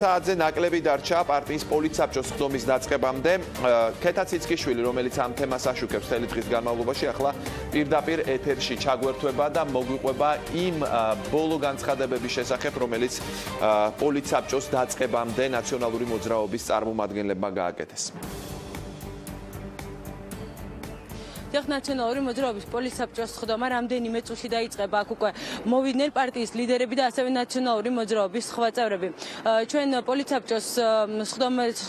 საათზე ნაკლები დარჩა პარტიის პოლიტსაბჭოს ხდომის დაწყებამდე. ქეთა ციცქიშვილი, რომელიც ამ თემას აშუქებს მთელი დღის განმავლობაში, ახლა პირდაპირ ეთერში ჩაგვერთვება და მოგვიყვება იმ ბოლო განცხადებების შესახებ, რომელიც პოლიტსაბჭოს დაწყებამდე ნაციონალური მოძრაობის წარმომადგენლებმა გააკეთეს. ნაციონალური მოძრაობის პოლიტსაბჭოს ხდომა რამდენიმე წუთში დაიწყება. აქ უკვე მოვიდნენ პარტიის ლიდერები და ასევე ნაციონალური მოძრაობის სხვა წევრები. ჩვენ პოლიტსაბჭოს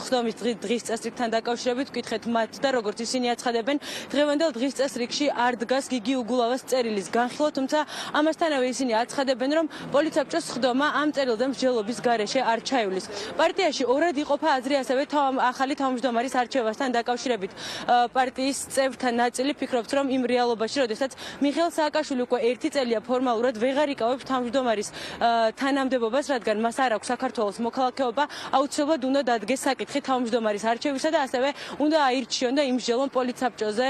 ხდომის დღის წესრიგთან დაკავშირებით ვკითხეთ მათ და როგორც ისინი აცხადებენ, დღევანდელ დღის წესრიგში არ დგას გიგი უგულავას წერილის განხილვა, თუმცა ამასთანავე ისინი აცხადებენ, რომ პოლიტსაბჭოს ხდომა ამ წერილზე მსჯელობის გარეშე არ ჩაივლის. პარტიაში ორად იყოფა აზრი ასევე ახალი თავმჯდომარის არჩევასთან დაკავშირებით. პარტიის წევრთა ნაწილი ფიქრობთ, რომ იმ რეალობაში, როდესაც მიხეილ სააკაშვილი უკვე 1 წელია ფორმალურად ვეღარ იკავებს თავმჯდომარის თანამდებობას, რადგან მას არ აქვს საქართველოს მოქალაქეობა, აუცილებლად უნდა დადგეს საკითხი თავმჯდომარის არჩევისა და ასევე უნდა აირჩიონ და იმსჯელონ პოლიტსაბჭოზე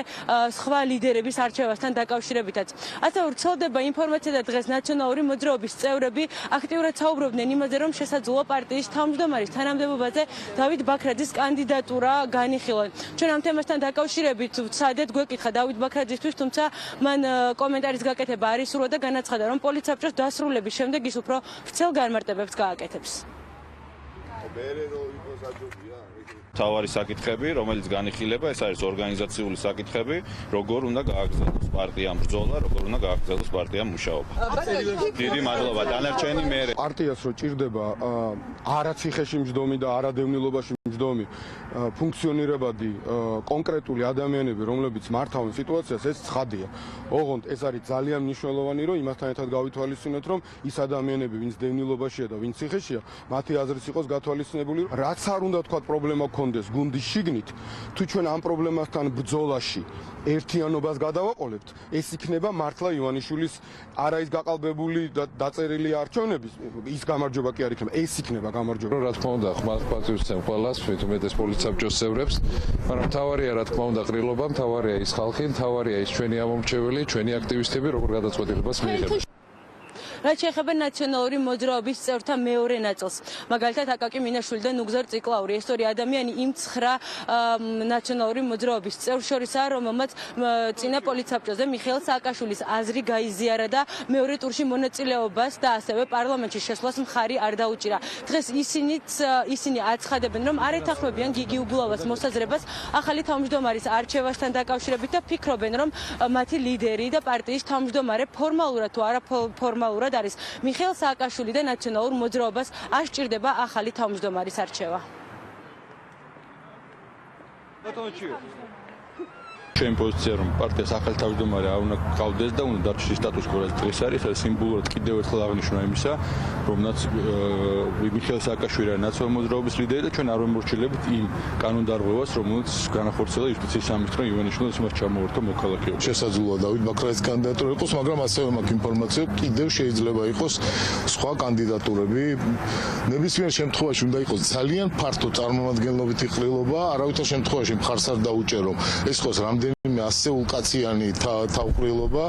სხვა ლიდერების არჩევასთან დაკავშირებითაც. ასე ვრცელდება ინფორმაცია და დღეს ნაციონალური მოძრაობის წევრები აქტიურად საუბრობდნენ იმაზე, რომ შესაძლოა პარტიის თავმჯდომარის თანამდებობაზე დავით ბაქრაძის კანდიდატურა განიხილონ. ჩვენ ამ თემასთან დაკავშირებით ვცადეთ გვეკითხა დავით ბაქრაძისთვის, თუმცა მან კომენტარის გაკეთება არ ისურვა და განაცხადა, რომ პოლიტსაბჭოს დასრულების შემდეგ ის უფრო ვრცელ განმარტებებს გააკეთებს. თავარი საკითხები, რომელიც განიხილება, ეს არის ორგანიზაციული საკითხები, როგორ უნდა გააგრძელოს პარტიამ ბრძოლა, როგორ უნდა გააგრძელოს პარტიამ მუშაობა. დიდი მადლობა, დანარჩენი მე. პარტიას რო ჭირდება არა ციხეში მჯდომი და არა დევნილობაში მჯდომი, ფუნქციონირებადი კონკრეტული ადამიანები, რომლებიც მართავენ სიტუაციას, ეს ცხადია. ოღონდ ეს არის ძალიან მნიშვნელოვანი, რომ იმასთან ერთად გავითვალისწინოთ, რომ ის ადამიანები, ვინც დევნილობაშია და ვინც ციხეშია, მათი აზრიც იყოს გათვალისწინებული, რაც არ უნდა თქვა პრობლემა გქონდეს გუნდის შიგნით, თუ ჩვენ ამ პრობლემასთან ბრძოლაში ერთიანობას გადავაყოლებთ, ეს იქნება მართლა ივანიშვილის არა ის გაყალბებული და დაწერილი არჩევნების ის გამარჯვება კი არ იქნება, ეს იქნება გამარჯვება. რა თქმა უნდა, ხმას პატივისცემ ყველას, თუმეტეს პოლიტსაბჭოს წევრებს, მაგრამ მთავარია რა თქმა უნდა ყრილობა, მთავარია ის ხალხი, მთავარია ის ჩვენი ამომრჩეველი, ჩვენი აქტივისტები, როგორ გადაწყვეტილებას მიიღებენ. რაც შეეხება ნაციონალური მოძრაობის წევრთა მეორე ნაწილს. მაგალითად, აკაკი მინაშვილი და ნუგზარ ციკლაური, ეს ორი ადამიანი იმ 9 ნაციონალური მოძრაობის წევრს შორისაა, რომელმაც წინა პოლიტსაბჭოზე მიხეილ სააკაშვილის აზრი გაიზიარა და მეორე ტურში მონაწილეობას და ასევე პარლამენტში შესვლას მხარი არ დაუჭირა. დღეს ისინი აცხადებენ, რომ არ ეთანხმებიან გიგი უგულავას მოსაზრებას ახალი თავმჯდომარის არჩევასთან დაკავშირებით და ფიქრობენ, რომ მათი ლიდერი და პარტიის თავმჯდომარე ფორმალურად თუ არაფორმალურად არის მიხეილ სააკაშვილი და ნაციონალურ მოძრაობას არ სჭირდება ახალი თავმჯდომარის არჩევა. ჩემი პოზიცია რომ პარტიას ახალი თავმჯდომარე არ უნდა გყავდეს და უნდა დარჩეს სტატუს კო რაც დღეს არის, ეს სიმბოლურად კიდევ ერთხელ აღნიშნა იმისა, რომ მიხეილ სააკაშვილი არის ნაციონალური მოძრაობის ლიდერი და ჩვენ არ ვემორჩილებთ იმ კანონდარღვევას, რომელიც განახორციელა იუსტიციის სამინისტრო ივანიშვილს მას ჩამოართვა მოქალაქეობა. შესაძლოა დავით ბაქრაძის კანდიდატურა იყოს, მაგრამ ასევე მაქვს ინფორმაცია, კიდევ შეიძლება იყოს სხვა კანდიდატურები. ნებისმიერ შემთხვევაში უნდა იყოს ძალიან ფართო წარმომადგენლობითი ყრილობა, არავითარ შემთხვევაში მხარს არ დაუჭერო. ეს იყოს რამდენიმე ასეულკაციანი თავყრილობა,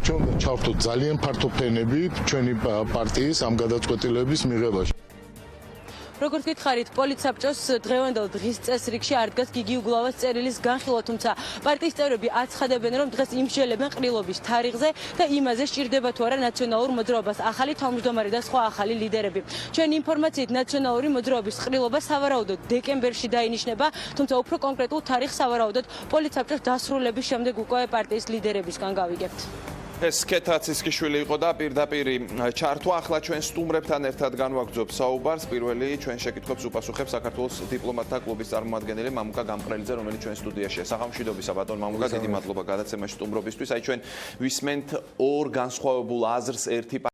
ჩვენ უნდა ჩავხტოთ ძალიან ფართო ფენები ჩვენი პარტიის ამ გადაწყვეტილების მიღებაში. როგორც გითხარით, პოლიტსაბჭოს დღევანდელ დღის წესრიგში არ დგას გიგი უგულავას წერილის განხილვა, თუმცა პარტიის წევრები აცხადებენ, რომ დღეს იმსჯელებენ ყრილობის თარიღზე და იმაზე სჭირდება თუ არა ნაციონალურ მოძრაობას ახალი თავმჯდომარე და სხვა ახალი ლიდერები. ჩვენი ინფორმაციით ნაციონალური მოძრაობის ყრილობა სავარაუდოდ დეკემბერში დაინიშნება, თუმცა უფრო კონკრეტულ თარიღს სავარაუდოდ პოლიტსაბჭოს დასრულების შემდეგ უკვე პარტიის ლიდერებისგან გავიგებთ. ეს ქეთა ციცქიშვილი იყო და პირდაპირ ჩართვა. ახლა ჩვენ სტუმრებთან ერთად განვაგრძობ საუბარს. პირველი ჩვენ შეკითხვებს უპასუხებს საქართველოს დიპლომატთა კლუბის წარმომადგენელი მამუკა გამყრელიძე, რომელიც ჩვენ სტუდიაშია. სახელმწიფოებისა ბატონ მამუკა, დიდი მადლობა გადაცემაში სტუმრობისთვის. აი ჩვენ ვისმენთ ორ განსხვავებულ აზრს ერთი